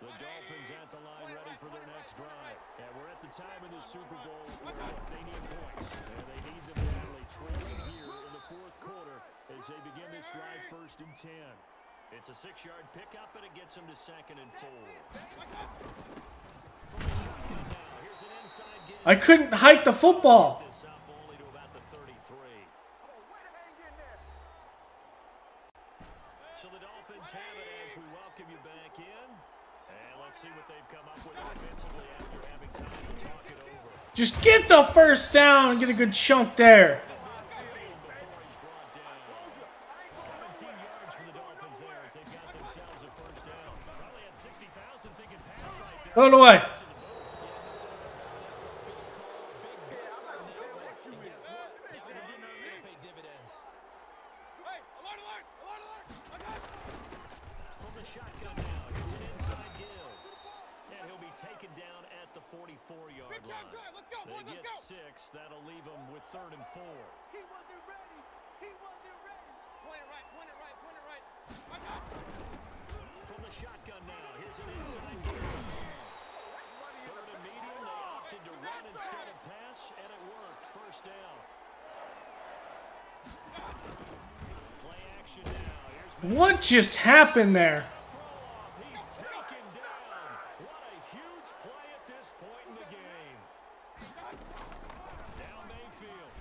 The Dolphins at the line ready for their next drive. And we're at the time in the Super Bowl where they need points. And they need them badly. Trailing here in the 4th quarter as they begin this drive 1st and 10. It's a 6-yard pickup, and it gets them to 2nd and 4. Here's an inside give. I couldn't hike the football. This up only to about the 33. So the Dolphins have it as we welcome you back in. And let's see what they've come up with offensively after having time to talk it over. Just get the first down and get a good chunk there. Before he's brought down. 17 yards for the Dolphins there as they've got themselves a 1st down. Probably had 60,000 thinking pass right there. Throw it away. From the shotgun now, here's an inside give. And he'll be taken down at the 44-yard line. They get 6. That'll leave them with 3rd and 4. He wasn't ready. He wasn't ready. Point it right, point it right, point it right. From the shotgun now, here's an inside give. 3rd and medium, they opted to run instead of pass, and it worked. 1st down. Play action now. Here's What just happened there? He's taken down. What a huge play at this point in the game. Now Mayfield.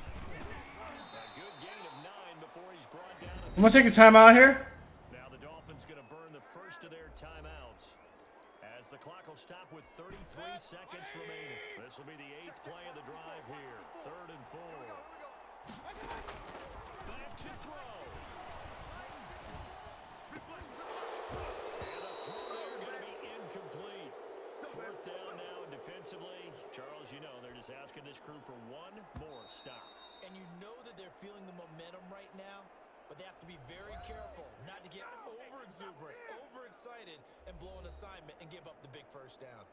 A good gain of 9 before he's brought down. I'm going to take a timeout here. Now the Dolphins going to burn the first of their timeouts as the clock will stop with 33 seconds remaining. This will be the 8th play of the drive here. 3rd and 4. Back to throw. And the throw there going to be incomplete. 4th down now defensively. Charles, you know they're just asking this crew for one more stop. And you know that they're feeling the momentum right now, but they have to be very careful not to get over-exuberant, overexcited, and blow an assignment and give up the big 1st down.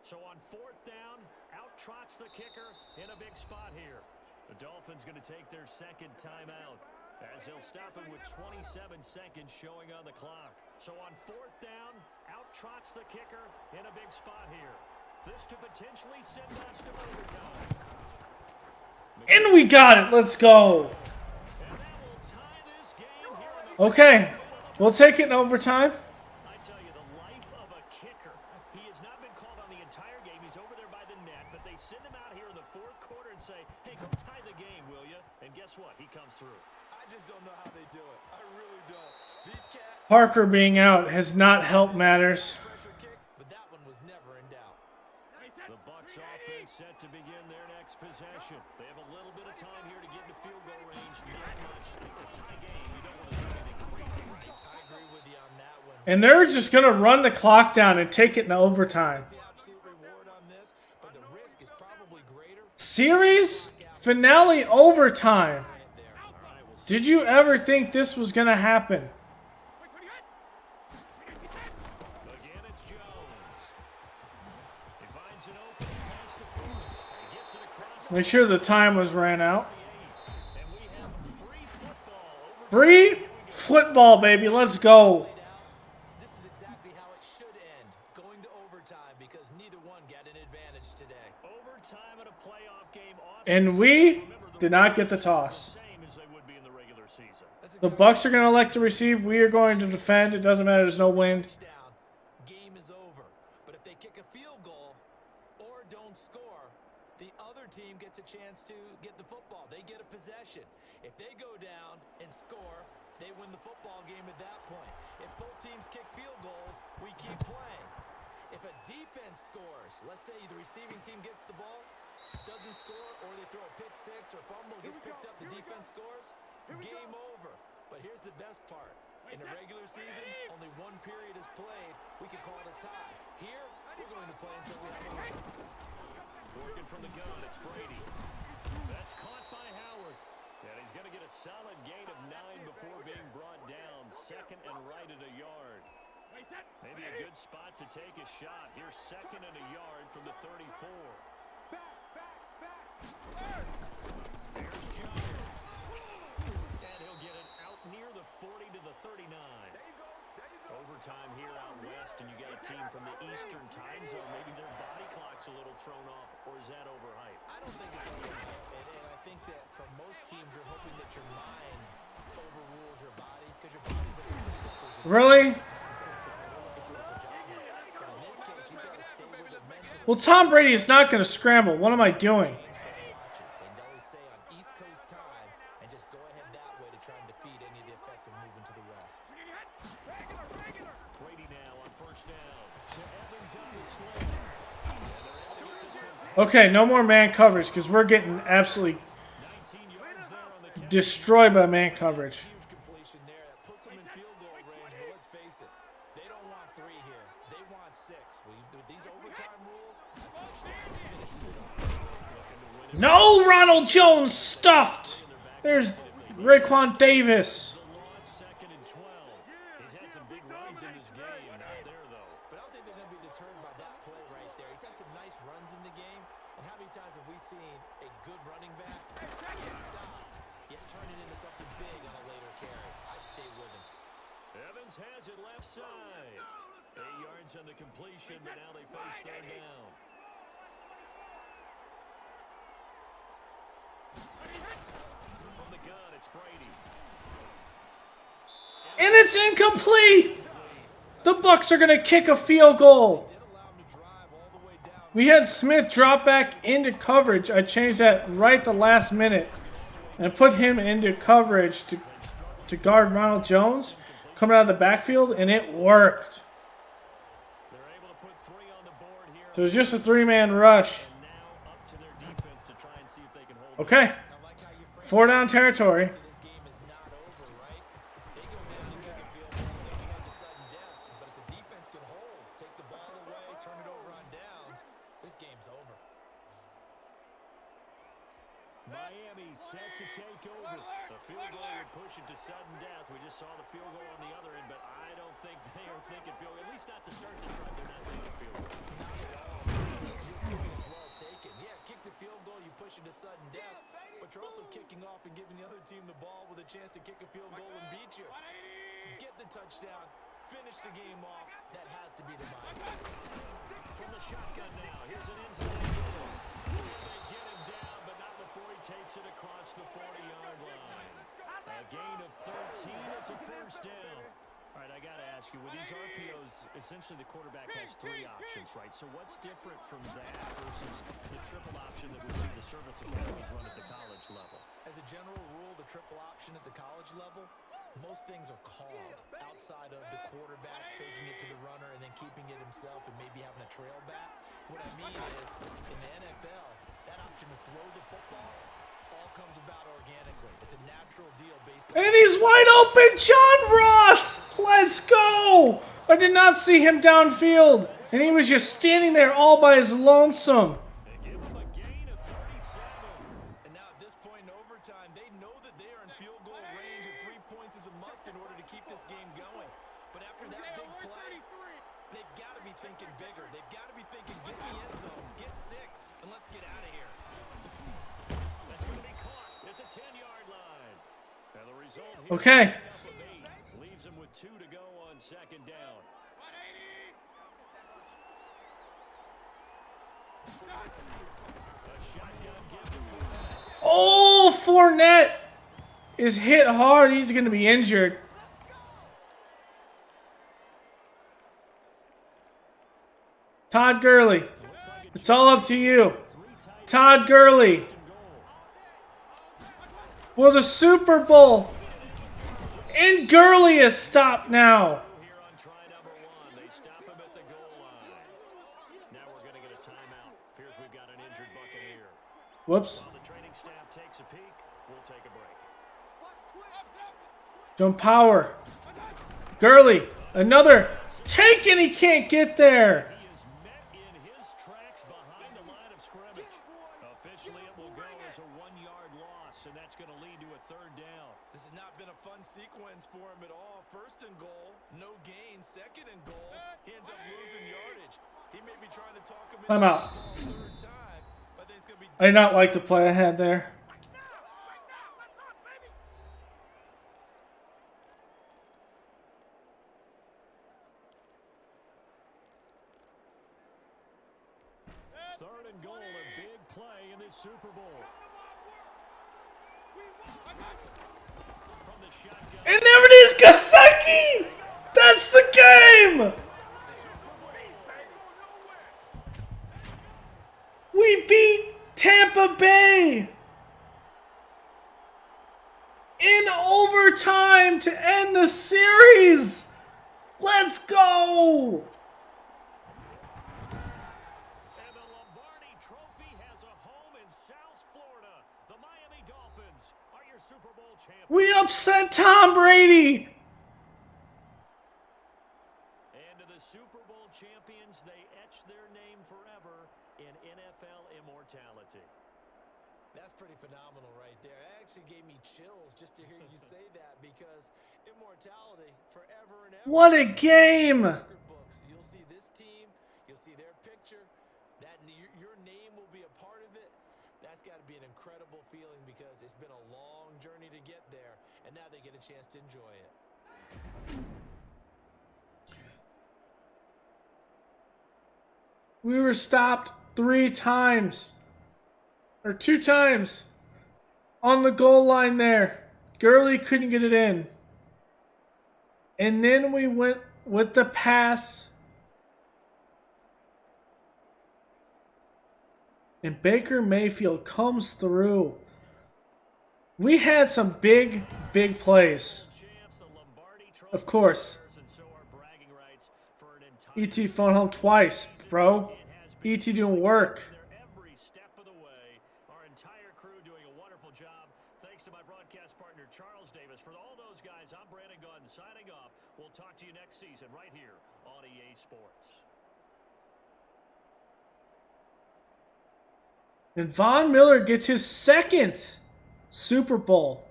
So on 4th down, out trots the kicker in a big spot here. The Dolphins going to take their 2nd timeout as they'll stop it with 27 seconds showing on the clock. So on 4th down, out trots the kicker in a big spot here. This to potentially send us to overtime. And we got it. Let's go. And that will tie this game here in the Okay. We'll take it in overtime. I tell you, the life of a kicker. He has not been called on the entire game. He's over there by the net, but they send him out here in the fourth quarter and say, hey, go tie the game, will you? And guess what? He comes through. I just don't know how they do it. I really don't. These cats Parker being out has not helped matters. pressure kick, but that one was never in doubt. The Bucs offense set to begin their next possession. They have a little bit of time here to get into field goal range. Not much. It's a tie game. You don't want to do anything crazy. I agree with you on that one. And they're just going to run the clock down and take it in overtime. The absolute reward on this, but the risk is probably greater. Series finale overtime. Did you ever think this was going to happen? Again, it's Jones. He finds an opening past the 40. He gets it across. Make sure the time was ran out. And we have free football over Free football, baby. Let's go. This is exactly how it should end, going to overtime because neither one got an advantage today. overtime in a playoff game. And we did not get the toss. Same as they would be in the regular season. The Bucs are going to elect to receive. We are going to defend. It doesn't matter. There's no wind. Touchdown, game is over. But if they kick a field goal or don't score, the other team gets a chance to get the football. They get a possession. If they go down and score, they win the football game at that point. If both teams kick field goals, we keep playing. If a defense scores, let's say the receiving team gets the ball, doesn't score, or they throw a pick six or fumble, gets picked up, the defense scores, game over. But here's the best part. In the regular season, only one period is played. We could call it a tie. Here, we're going to play until we have a win. Working from the gun, it's Brady. That's caught by Howard. And he's going to get a solid gain of 9 before being brought down. Second and right at a yard. Maybe a good spot to take a shot. Here's second and a yard from the 34. There's Jones. And he'll get it out near the 40 to the 39. Overtime here out west, and you got a team from the Eastern time zone. Maybe their body clock's a little thrown off, or is that overhyped? I don't think it's overhyped. And I think that for most teams, you're hoping that your mind overrules your body because your body's looking for slippers. Really? Well, Tom Brady is not going to scramble. What am I doing? They always say on East Coast time, and just go ahead that way to try and defeat any of the effects of moving to the West. Brady now on first down. To Evans on the sling. And they're able to get this one. Okay, no more man coverage because we're getting absolutely 19 yards there on the catch. destroyed by man coverage. Huge completion there that puts them in field goal range, but let's face it, they don't want 3 here. They want 6. With these overtime rules, a touchdown finishes it off. No, Ronald Jones stuffed. There's Raekwon Davis. The loss, second and 12. He's had some big runs in this game. Not there, though. But I don't think they're going to be deterred by that play right there. He's had some nice runs in the game, and how many times have we seen a good running back get stopped, yet turn it into something big on a later carry? I'd stay with him. Evans has it left side. 8 yards on the completion, but now they face third down. From the gun, it's Brady. And it's incomplete. The Bucs are going to kick a field goal. Did allow him to drive all the way down. We had Smith drop back into coverage. I changed that right the last minute and put him into coverage to guard Ronald Jones coming out of the backfield, and it worked. They're able to put 3 on the board here. So it was just a 3-man rush. And now up to their defense to try and see if they can hold Okay, I like how you frame 4 down territory. it. This game is not over, right? They go down and kick a field goal, then you have the sudden death. But if the defense can hold, take the ball away, turn it over on downs, this game's over. Miami set to take over. A field goal would push it to sudden death. We just saw the field goal on the other end, but I don't think they are thinking field goal. At least not to start the drive. They're not thinking field goal. Your point is well taken. Yeah, kick the field goal, you push it to sudden death, but you're also kicking off and giving the other team the ball with a chance to kick a field goal and beat you. Get the touchdown, finish the game off, That has to be the mindset. From the shotgun now, here's an inside goal. They get him down, but not before he takes it across the 40-yard line. A gain of 13, it's a first down. All right, I got to ask you, with these RPOs, essentially the quarterback has three options, right? So what's different from that versus the triple option that we see the service academies run at the college level? As a general rule, the triple option at the college level, most things are called outside of the quarterback faking it to the runner and then keeping it himself and maybe having a trail back. What I mean is, in the NFL, that option to throw the football all comes about organically. It's a natural deal based on... And he's wide open, John Ross! Let's go! I did not see him downfield. And he was just standing there all by his lonesome. They give him a gain of 37. And now at this point in overtime, they know that they are in field goal range and 3 points is a must in order to keep this game going. But after that big play, they've got to be thinking bigger. They've got to be thinking, get the end zone, get 6, and let's get out of here. That's going to be caught at the 10-yard line. And the result here, Okay. a pickup of 8, leaves him with 2 to go on second down. A shotgun give to Fournette. Oh, Fournette is hit hard. He's going to be injured. Todd Gurley, it's all up to you. Todd Gurley. Will the Super Bowl and Gurley is stopped now. Here on try number 1, they stop him at the goal line. Now we're going to get a timeout. Here's we've got an injured Buccaneer. Whoops. While the training staff takes a peek, we'll take a break. Don't power. Gurley, another take and he can't get there. He is met in his tracks behind the line of scrimmage. Officially, it will go as a 1-yard loss, and that's going to lead to a third down. This has not been a fun sequence for him at all. First and goal, no gain. Second and goal, he ends up losing yardage. He may be trying to talk him into I'm out. the ball third time, but then it's going to be... I did not like the play I had there. Third and goal, a big play in this Super Bowl. From the shotgun. And there it is, Gasecki! That's the game! We beat Tampa Bay in overtime to end the series. Let's go! And the Lombardi Trophy has a home in South Florida. The Miami Dolphins are your Super Bowl champions. We upset Tom Brady. And to the Super Bowl champions, they etch their name forever in NFL immortality. That's pretty phenomenal right there. It actually gave me chills just to hear you say that because immortality forever and ever. What a game! Record books. You'll see this team, you'll see their picture, that your name will be a part of it. That's got to be an incredible feeling because it's been a long journey to get there, and now they get a chance to enjoy it. We were stopped 3 times. Or 2 times. On the goal line there. Gurley couldn't get it in. And then we went with the pass. And Baker Mayfield comes through. We had some big, big plays. Of course. E.T. phone home twice, bro. E.T. doing work. Every step of the way. Our entire crew doing a wonderful job. Thanks to my broadcast partner, Charles Davis. For all those guys, I'm Brandon Gunn signing off. We'll talk to you next season right here on EA Sports. And Von Miller gets his 2nd Super Bowl.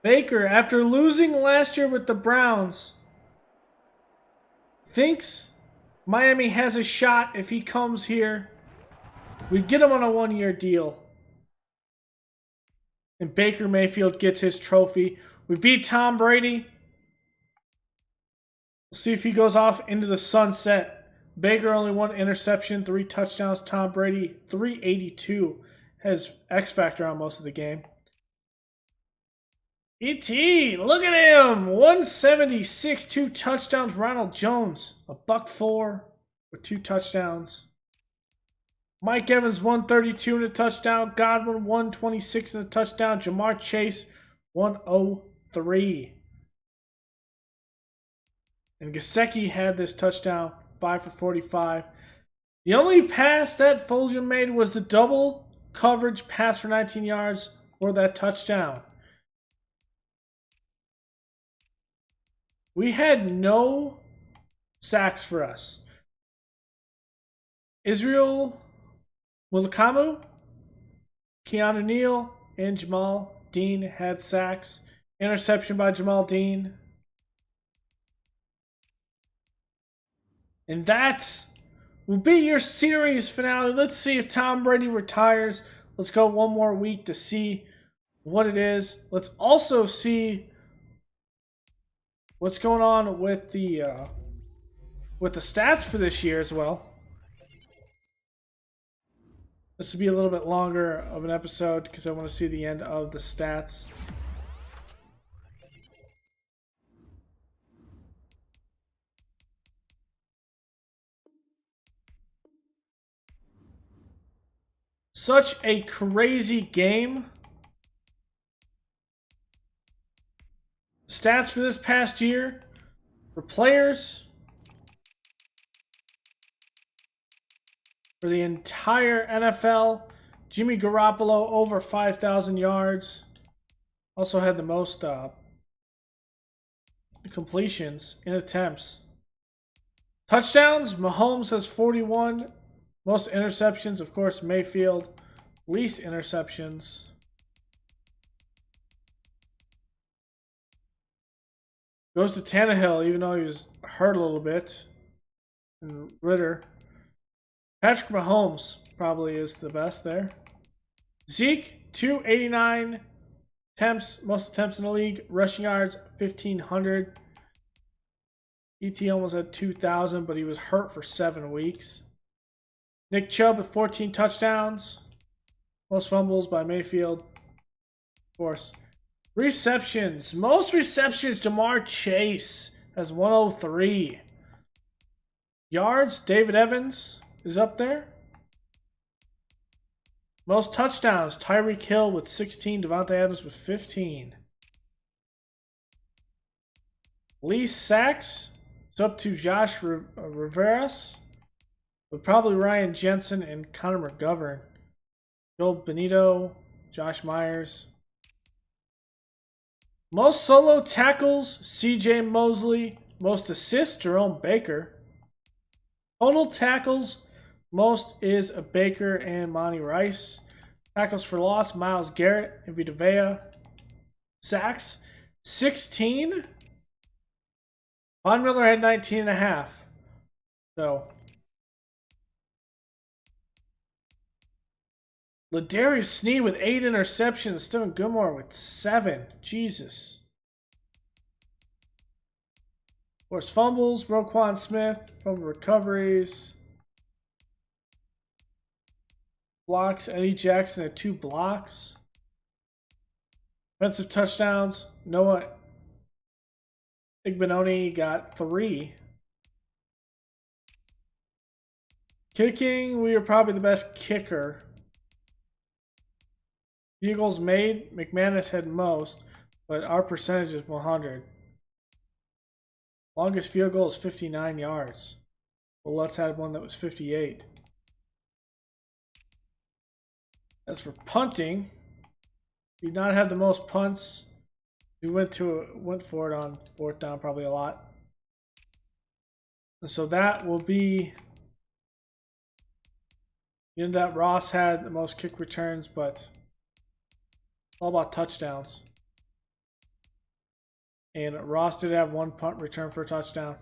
Baker, after losing last year with the Browns, thinks Miami has a shot if he comes here. We get him on a 1-year deal. And Baker Mayfield gets his trophy. We beat Tom Brady. We'll see if he goes off into the sunset. Baker only 1 interception, 3 touchdowns. Tom Brady, 382. Has X Factor on most of the game. E.T., look at him! 176, 2 touchdowns. Ronald Jones, $104 with 2 touchdowns. Mike Evans, 132 and a touchdown. Godwin, 126 and a touchdown. Jamar Chase, 103. And Gesicki had this touchdown, 5 for 45. The only pass that Fulgham made was the double coverage pass for 19 yards for that touchdown. We had no sacks for us. Israel Mulakamu, Keanu Neal, and Jamal Dean had sacks. Interception by Jamal Dean. And that will be your series finale. Let's see if Tom Brady retires. Let's go one more week to see what it is. Let's also see what's going on with the stats for this year as well. This will be a little bit longer of an episode because I want to see the end of the stats. Such a crazy game. Stats for this past year for players for the entire NFL. Jimmy Garoppolo over 5,000 yards. Also had the most completions in attempts. Touchdowns, Mahomes has 41. Most interceptions, of course, Mayfield. Least interceptions. Goes to Tannehill, even though he was hurt a little bit. And Ritter. Patrick Mahomes probably is the best there. Zeke, 289 attempts, most attempts in the league. Rushing yards, 1,500. ET almost had 2,000, but he was hurt for 7 weeks. Nick Chubb with 14 touchdowns. Most fumbles by Mayfield. Of course. Receptions. Most receptions, Jamar Chase has 103. Yards, David Evans is up there. Most touchdowns, Tyreek Hill with 16. Devontae Adams with 15. Least sacks. It's up to Josh Riveras. But probably Ryan Jensen and Connor McGovern. Joel Benito, Josh Myers. Most solo tackles, CJ Mosley. Most assists, Jerome Baker. Total tackles, most is a Baker and Monty Rice. Tackles for loss, Myles Garrett and Vita Vea. Sacks, 16. Von Miller had 19 and a half. So Ladarius Sneed with 8 interceptions. Stephen Gilmore with 7. Jesus. Of course, fumbles. Roquan Smith. Fumble recoveries. Blocks. Eddie Jackson had 2 blocks. Offensive touchdowns. Noah Igbenoni got 3. Kicking. We were probably the best kicker. Field goals made, McManus had most, but our percentage is 100. Longest field goal is 59 yards. Well, let's have one that was 58. As for punting, we did not have the most punts. We went for it on 4th down probably a lot. And so that will be, in that Ross had the most kick returns, but all about touchdowns. And Ross did have 1 punt return for a touchdown.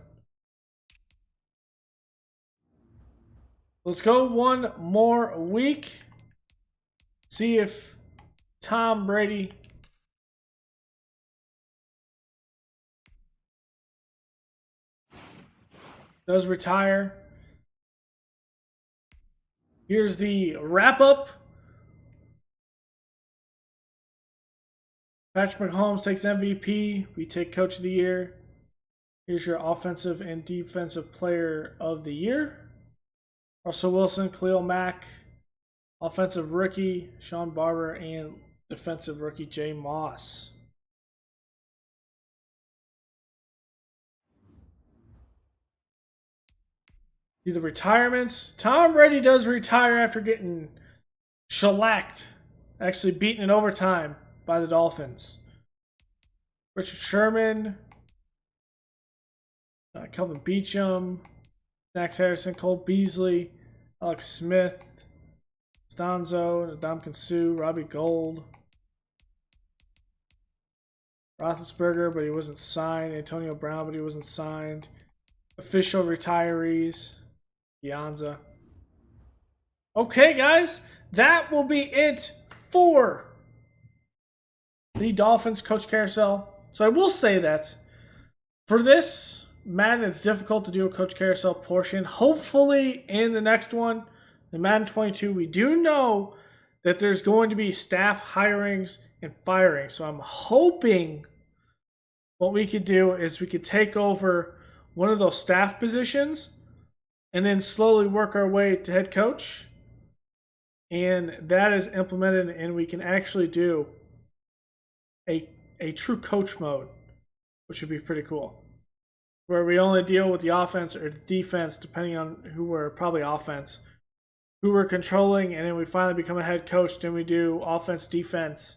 Let's go one more week. See if Tom Brady does retire. Here's the wrap-up. Patrick Mahomes takes MVP. We take Coach of the Year. Here's your Offensive and Defensive Player of the Year. Russell Wilson, Khalil Mack. Offensive Rookie, Sean Barber. And Defensive Rookie, Jay Moss. See the retirements. Tom Brady does retire after getting shellacked. Actually beaten in overtime by the Dolphins. Richard Sherman, Kelvin Beachum, Max Harrison, Cole Beasley, Alex Smith, Stanzo, Ndamukong Suh, Robbie Gould, Roethlisberger, but he wasn't signed. Antonio Brown, but he wasn't signed. Official retirees, Pianza. Okay, guys, that will be it for the Dolphins Coach Carousel. So I will say that for this Madden, it's difficult to do a Coach Carousel portion. Hopefully in the next one, the Madden 22, we do know that there's going to be staff hirings and firings. So I'm hoping what we could do is we could take over one of those staff positions and then slowly work our way to head coach. And that is implemented, and we can actually do a true coach mode, which would be pretty cool, where we only deal with the offense or the defense, depending on who we're, probably offense, who we're controlling, and then we finally become a head coach. Then we do offense, defense.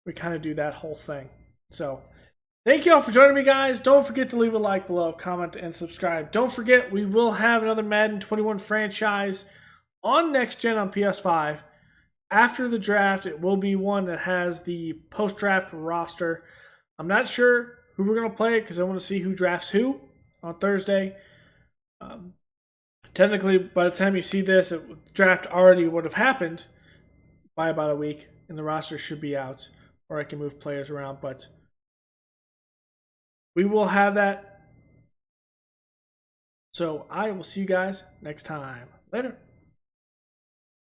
We kind of do that whole thing. So thank you all for joining me, guys. Don't forget to leave a like below, comment, and subscribe. Don't forget, we will have another Madden 21 franchise on Next Gen on PS5. After the draft, it will be one that has the post-draft roster. I'm not sure who we're going to play because I want to see who drafts who on Thursday. Technically, by the time you see this, the draft already would have happened by about a week, and the roster should be out, or I can move players around. But we will have that. So I will see you guys next time. Later.